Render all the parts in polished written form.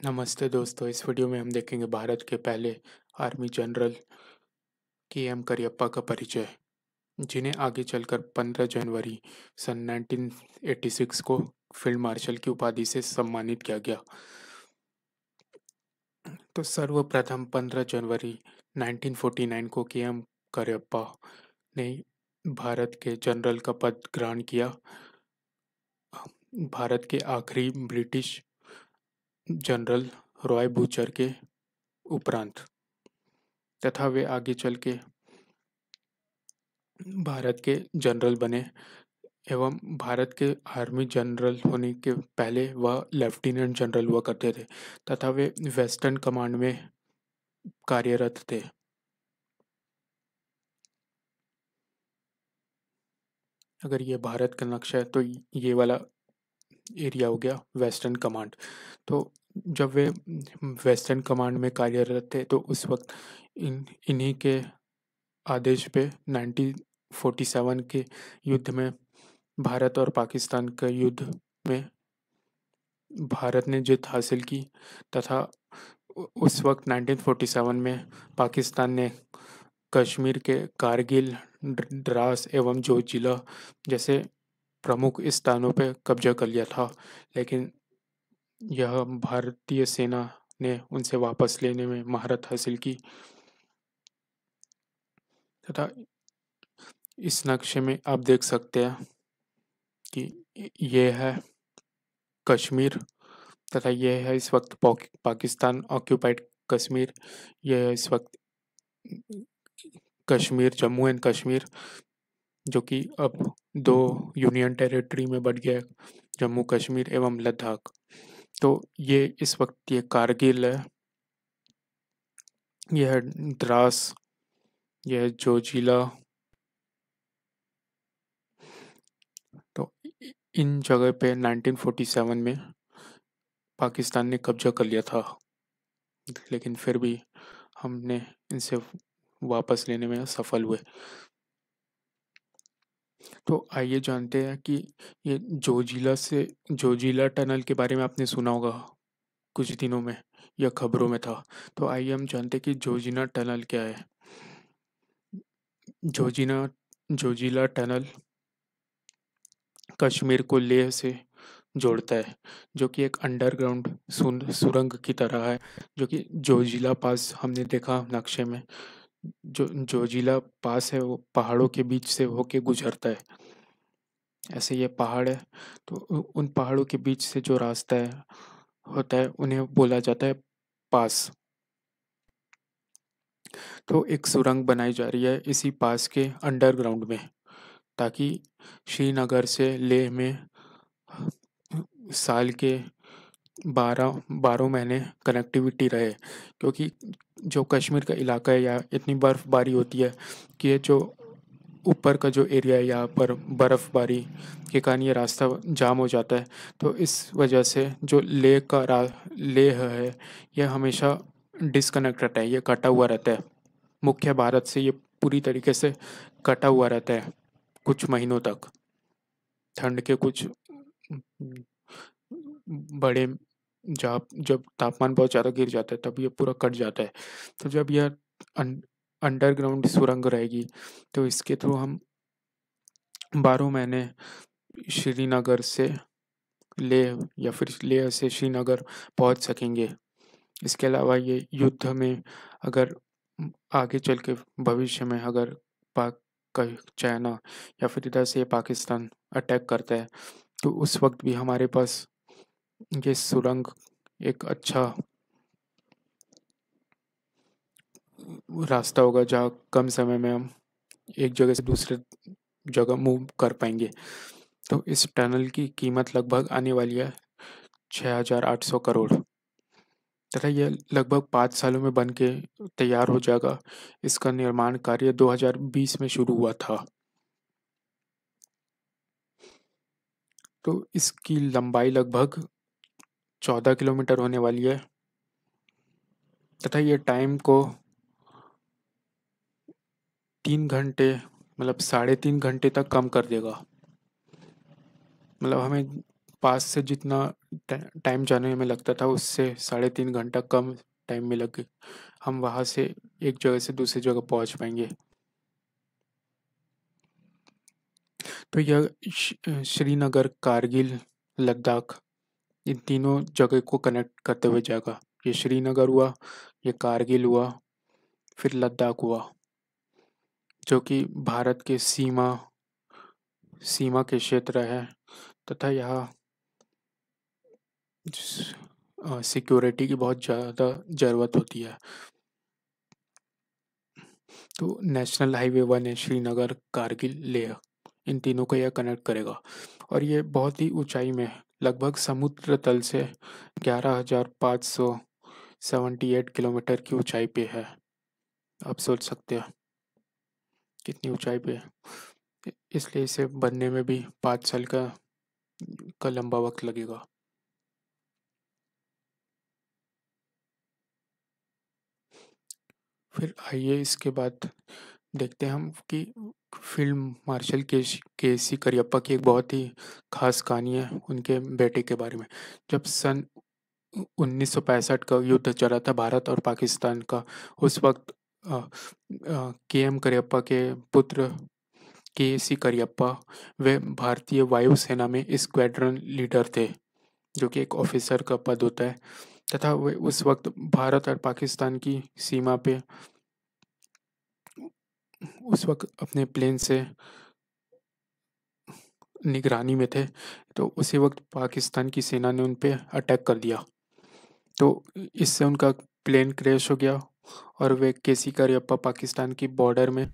नमस्ते दोस्तों, इस वीडियो में हम देखेंगे भारत के पहले आर्मी जनरल के.एम. करियप्पा का परिचय, जिन्हें आगे चलकर 15 जनवरी सन 1986 को फील्ड मार्शल की उपाधि से सम्मानित किया गया। तो सर्वप्रथम 15 जनवरी 1949 को के.एम. करियप्पा ने भारत के जनरल का पद ग्रहण किया। भारत के आखिरी ब्रिटिश जनरल रॉय बूचर के उपरांत, तथा वे आगे चल के भारत के जनरल बने एवं भारत के आर्मी जनरल होने के पहले वह लेफ्टिनेंट जनरल हुआ करते थे तथा वे वेस्टर्न कमांड में कार्यरत थे। अगर ये भारत का नक्शा है तो ये वाला एरिया हो गया वेस्टर्न कमांड। तो जब वे वेस्टर्न कमांड में कार्यरत थे तो उस वक्त इन्हीं के आदेश पे 1947 के युद्ध में, भारत और पाकिस्तान के युद्ध में भारत ने जीत हासिल की तथा उस वक्त 1947 में पाकिस्तान ने कश्मीर के कारगिल, द्रास एवं जोजिला जैसे प्रमुख स्थानों पर कब्जा कर लिया था, लेकिन यह भारतीय सेना ने उनसे वापस लेने में महारत हासिल की तथा इस नक्शे में आप देख सकते हैं कि ये है कश्मीर तथा यह है इस वक्त पाकिस्तान ऑक्यूपाइड कश्मीर। यह है इस वक्त कश्मीर, जम्मू एंड कश्मीर, जो कि अब दो यूनियन टेरिटरी में बढ़ गया है, जम्मू कश्मीर एवं लद्दाख। तो ये इस वक्त ये कारगिल है, यह है द्रास, यह है जोजिला। तो इन जगह पे 1947 में पाकिस्तान ने कब्जा कर लिया था, लेकिन फिर भी हमने इनसे वापस लेने में सफल हुए। तो आइए जानते हैं कि ये जोजिला टनल के बारे में आपने सुना होगा कुछ दिनों में, या खबरों में था। तो आइए हम जानते हैं कि जोजिला टनल क्या है। जोजिना जोजिला टनल कश्मीर को लेह से जोड़ता है, जो कि एक अंडरग्राउंड सुरंग की तरह है, जो कि जोजिला पास हमने देखा नक्शे में। जो जोजिला पास है वो पहाड़ों के बीच से होके गुजरता है। ऐसे ये पहाड़ है, तो उन पहाड़ों के बीच से जो रास्ता है होता है उन्हें बोला जाता है पास। तो एक सुरंग बनाई जा रही है इसी पास के अंडरग्राउंड में, ताकि श्रीनगर से लेह में साल के 12 महीने कनेक्टिविटी रहे, क्योंकि जो कश्मीर का इलाका है यहाँ इतनी बर्फ़बारी होती है कि ये जो ऊपर का जो एरिया है यहाँ पर बर्फ़बारी के कारण ये रास्ता जाम हो जाता है। तो इस वजह से जो लेह है यह हमेशा डिसकनेक्टेड है, ये कटा हुआ रहता है मुख्य भारत से, ये पूरी तरीके से कटा हुआ रहता है कुछ महीनों तक। ठंड के कुछ बड़े जहाँ जब तापमान बहुत ज़्यादा गिर जाता है तब ये पूरा कट जाता है। तो जब यह अंडरग्राउंड सुरंग रहेगी तो इसके थ्रू हम 12 महीने श्रीनगर से लेह या फिर लेह से श्रीनगर पहुंच सकेंगे। इसके अलावा ये युद्ध में अगर आगे चल के भविष्य में अगर पाक का चाइना या फिर इधर से पाकिस्तान अटैक करता है तो उस वक्त भी हमारे पास ये सुरंग एक अच्छा रास्ता होगा, जहाँ कम समय में हम एक जगह से दूसरे जगह मूव कर पाएंगे। तो इस टनल की कीमत लगभग आने वाली है 6,800 करोड़ तथा यह लगभग 5 सालों में बन के तैयार हो जाएगा। इसका निर्माण कार्य 2020 में शुरू हुआ था। तो इसकी लंबाई लगभग 14 किलोमीटर होने वाली है तथा ये टाइम को 3 घंटे, मतलब 3.5 घंटे तक कम कर देगा। मतलब हमें पास से जितना टाइम जाने में लगता था उससे 3.5 घंटा कम टाइम में लग हम वहाँ से एक जगह से दूसरी जगह पहुँच पाएंगे। तो यह श्रीनगर, कारगिल, लद्दाख, इन तीनों जगह को कनेक्ट करते हुए जाएगा। ये श्रीनगर हुआ, ये कारगिल हुआ, फिर लद्दाख हुआ, जो कि भारत के सीमा सीमा के क्षेत्र है तथा यहाँ सिक्योरिटी की बहुत ज़्यादा ज़रूरत होती है। तो नेशनल हाईवे 1 है श्रीनगर, कारगिल, लेह, इन तीनों को यह कनेक्ट करेगा और ये बहुत ही ऊंचाई में है, लगभग समुद्र तल से 11,578 किलोमीटर की ऊंचाई पे है। आप सोच सकते हैं कितनी ऊंचाई पे है। इसलिए इसे बनने में भी 5 साल का लंबा वक्त लगेगा। फिर आइए इसके बाद देखते हैं हम कि फील्ड मार्शल के सी करियप्पा की एक बहुत ही खास कहानी है उनके बेटे के बारे में। जब सन 1965 का युद्ध चला था भारत और पाकिस्तान का, उस वक्त के एम करियप्पा के पुत्र के सी करियप्पा वे भारतीय वायुसेना में स्क्वाड्रन लीडर थे, जो कि एक ऑफिसर का पद होता है, तथा वे उस वक्त भारत और पाकिस्तान की सीमा पे उस वक्त अपने प्लेन से निगरानी में थे। तो उसी वक्त पाकिस्तान की सेना ने उन पे अटैक कर दिया, तो इससे उनका प्लेन क्रैश हो गया और वे केसी करियप्पा पाकिस्तान की बॉर्डर में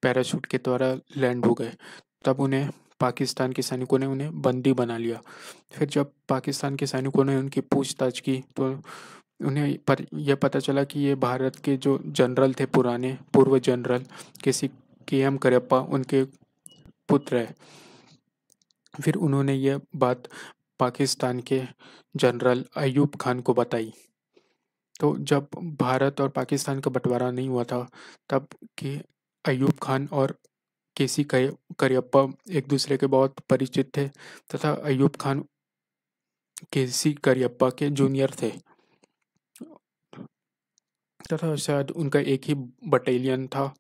पैराशूट के द्वारा लैंड हो गए। तब उन्हें पाकिस्तान के सैनिकों ने उन्हें बंदी बना लिया। फिर जब पाकिस्तान के सैनिकों ने उनकी पूछताछ की तो उन्हें यह पता चला कि ये भारत के जो जनरल थे, पुराने पूर्व जनरल के एम करियप्पा उनके पुत्र है। फिर उन्होंने यह बात पाकिस्तान के जनरल अयूब खान को बताई। तो जब भारत और पाकिस्तान का बंटवारा नहीं हुआ था, तब के अयूब खान और केसी करियप्पा एक दूसरे के बहुत परिचित थे तथा अयूब खान केसी करियप्पा के जूनियर थे तथा शायद उनका एक ही बटालियन था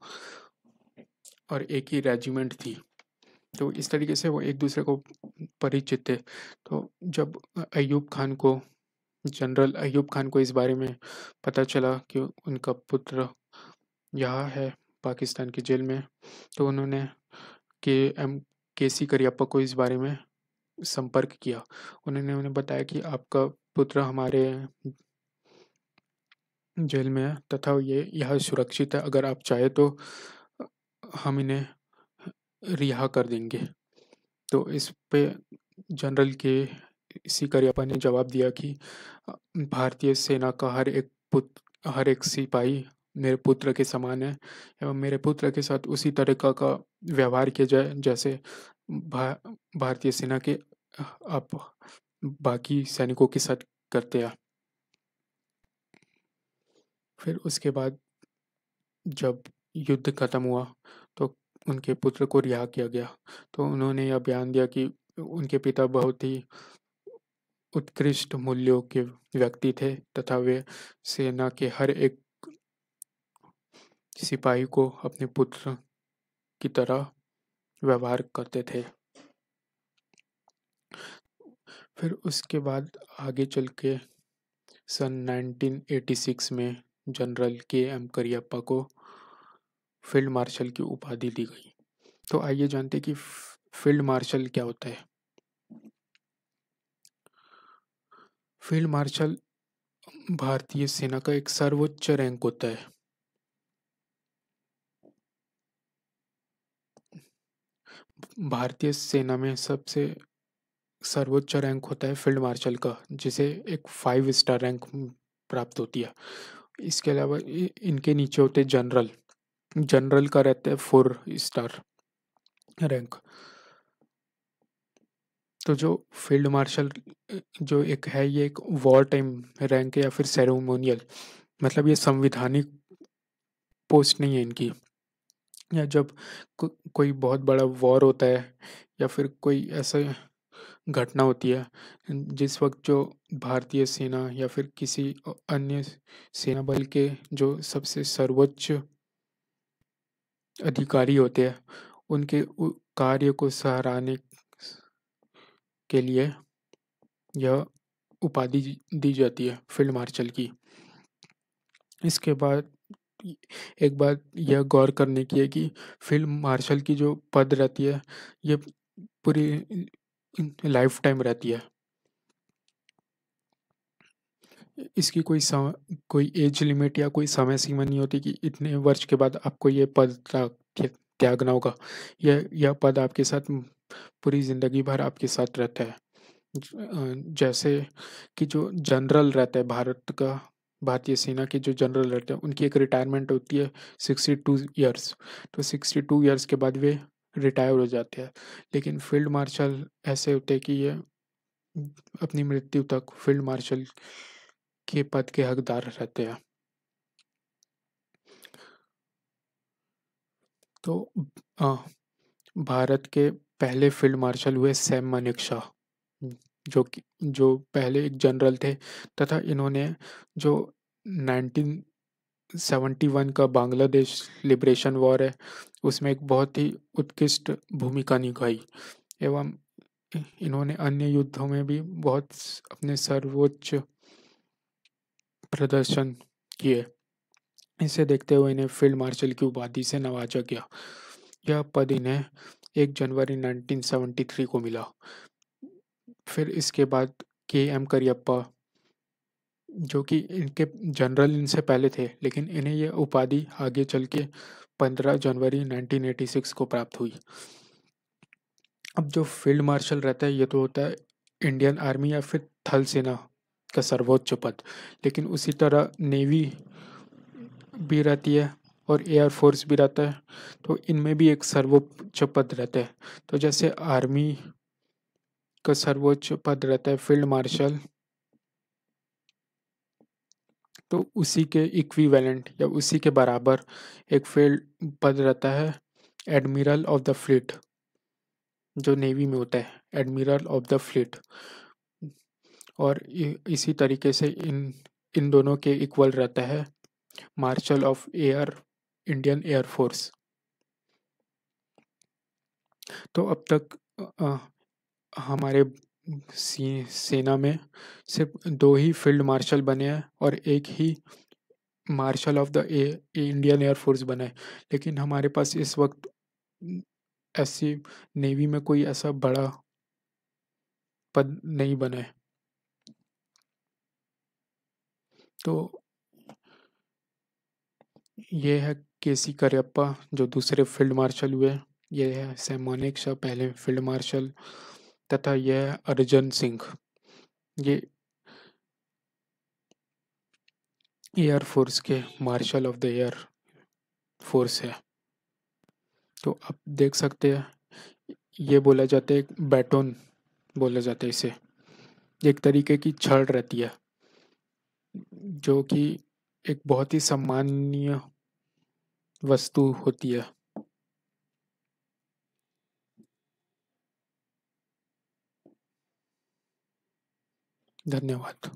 और एक ही रेजिमेंट थी। तो इस तरीके से वो एक दूसरे को परिचित थे। तो जब अयूब खान को जनरल अयूब खान को इस बारे में पता चला कि उनका पुत्र यहाँ है पाकिस्तान की जेल में, तो उन्होंने के एम केसी करियप्पा को इस बारे में संपर्क किया। उन्होंने उन्हें बताया कि आपका पुत्र हमारे जेल में है तथा ये यहाँ सुरक्षित है, अगर आप चाहे तो हम इन्हें रिहा कर देंगे। तो इस पे जनरल के सी करियप्पा ने जवाब दिया कि भारतीय सेना का हर एक सिपाही मेरे पुत्र के समान है एवं मेरे पुत्र के साथ उसी तरीका का व्यवहार किया जाए जैसे भारतीय सेना के आप बाकी सैनिकों के साथ करते हैं। फिर उसके बाद जब युद्ध खत्म हुआ तो उनके पुत्र को रिहा किया गया। तो उन्होंने यह बयान दिया कि उनके पिता बहुत ही उत्कृष्ट मूल्यों के व्यक्ति थे तथा वे सेना के हर एक सिपाही को अपने पुत्र की तरह व्यवहार करते थे। फिर उसके बाद आगे चल के सन 1986 में जनरल के एम करियप्पा को फील्ड मार्शल की उपाधि दी गई। तो आइए जानते हैं कि फील्ड मार्शल क्या होता है। फील्ड मार्शल भारतीय सेना का एक सर्वोच्च रैंक होता है। भारतीय सेना में सबसे सर्वोच्च रैंक होता है फील्ड मार्शल का, जिसे एक 5 स्टार रैंक प्राप्त होती है। इसके अलावा इनके नीचे होते जनरल। जनरल का रहता है 4 स्टार रैंक। तो जो फील्ड मार्शल जो एक है, ये एक वॉर टाइम रैंक है या फिर सेरेमोनियल, मतलब ये संविधानिक पोस्ट नहीं है इनकी। या जब कोई बहुत बड़ा वॉर होता है या फिर कोई ऐसा घटना होती है, जिस वक्त जो भारतीय सेना या फिर किसी अन्य सेना बल के जो सबसे सर्वोच्च अधिकारी होते हैं, उनके कार्य को सराहने के लिए यह उपाधि दी जाती है फील्ड मार्शल की। इसके बाद एक बात यह गौर करने की है कि फील्ड मार्शल की जो पद रहती है, ये पूरी लाइफ टाइम रहती है। इसकी कोई एज लिमिट या कोई समय सीमा नहीं होती कि इतने वर्ष के बाद आपको ये पद त्यागना होगा। यह पद आपके साथ पूरी ज़िंदगी भर आपके साथ रहता है। जैसे कि जो जनरल रहता है भारतीय सेना के जो जनरल रहते हैं, उनकी एक रिटायरमेंट होती है 62 ईयर्स। तो 62 ईयर्स के बाद वे रिटायर हो जाते हैं। लेकिन फील्ड मार्शल ऐसे होते हैं कि ये अपनी मृत्यु तक फील्ड मार्शल के पद के हकदार रहते हैं। तो अ, भारत के पहले फील्ड मार्शल हुए सैम मानेकशॉ, जो पहले एक जनरल थे, तथा इन्होंने जो 1971 का बांग्लादेश लिबरेशन वॉर है, उसमें एक बहुत ही उत्कृष्ट भूमिका निभाई। एवं इन्होंने अन्य युद्धों में भी बहुत अपने सर्वोच्च प्रदर्शन किए। इसे देखते हुए इन्हें फील्ड मार्शल की उपाधि से नवाजा गया। यह पद इन्हें 1 जनवरी 1973 को मिला। फिर इसके बाद के. एम. करियप्पा, जो कि इनके जनरल इनसे पहले थे, लेकिन इन्हें यह उपाधि आगे चल के 15 जनवरी 1986 को प्राप्त हुई। अब जो फील्ड मार्शल रहता है, ये तो होता है इंडियन आर्मी या फिर थल सेना का सर्वोच्च पद। लेकिन उसी तरह नेवी भी रहती है और एयर फोर्स भी रहता है। तो इनमें भी एक सर्वोच्च पद रहता है। तो जैसे आर्मी का सर्वोच्च पद रहता है फील्ड मार्शल, तो उसी के इक्विवेलेंट या उसी के बराबर एक फील्ड पद रहता है एडमिरल ऑफ द फ्लीट, जो नेवी में होता है, एडमिरल ऑफ द फ्लीट। और इसी तरीके से इन इन दोनों के इक्वल रहता है marshal of air, Indian air force. तो अब तक हमारे सेना में सिर्फ 2 ही फील्ड मार्शल बने हैं और एक ही marshal of the Indian air force बना है। लेकिन हमारे पास इस वक्त ऐसी नेवी में कोई ऐसा बड़ा पद नहीं बना है। तो ये है के. सी. करियप्पा, जो दूसरे फील्ड मार्शल हुए। ये है सैम मानेकशॉ, पहले फील्ड मार्शल। तथा यह है अर्जन सिंह, ये एयर फोर्स के martial of the air force है। तो आप देख सकते हैं, ये बोला जाता है, एक बैटन बोला जाता है इसे। एक तरीके की छड़ रहती है, जो कि एक बहुत ही सम्माननीय वस्तु होती है। धन्यवाद।